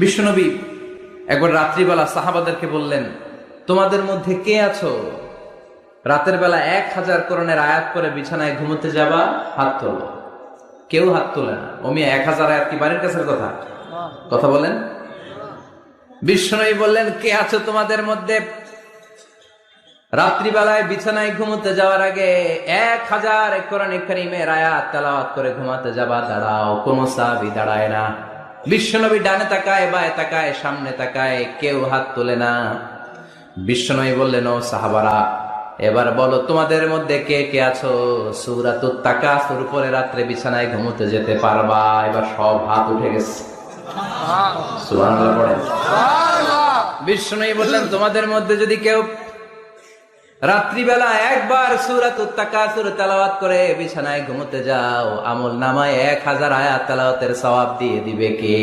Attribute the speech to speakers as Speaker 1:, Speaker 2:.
Speaker 1: বিশ্বনবী একবার রাত্রিবেলা সাহাবাদেরকে বললেন, তোমাদের মধ্যে কে আছো রাতের বেলা 1000 কোরআনের আয়াত করে বিছানায় ঘুমোতে যাবা? হাত তোলো। কেউ হাত তোলে না। ওমি 1000 আয়াত কি বাড়ির কাছের কথা? কথা বলেন। বিশ্বনবী বললেন, কে আছো তোমাদের মধ্যে রাত্রিবেলায় বিছানায় ঘুমোতে যাওয়ার আগে 1000 কোরআনে কারীমের আয়াত তেলাওয়াত করে ঘুমাতে যাবা? দাঁড়াও। কোন সাহাবী দাঁড়ায় না। বিশ্বনবী ডানে তাকায়, বায়ে তাকায়, সামনে তাকায়, কেউ হাত তোলে না। বিশ্বনবী বললেন, ও সাহাবারা, এবার বলো তোমাদের মধ্যে কে কে আছো সূরাতুত তাকাসুর পরে রাত্রে বিছানায় ঘুমোতে যেতে পারবা? এবার সব হাত উঠে গেছে। সুবহানাল্লাহ পড়েন। বিশ্বনবী বললেন, তোমাদের মধ্যে যদি কেউ রাত্রিবেলা একবার সূরাতুত তাকাসুর তেলাওয়াত করে বিছানায় ঘুমোতে যাও, আমল নামায় 1000 আয়াত তেলাওয়াতের সওয়াব দিয়ে দিবে কে?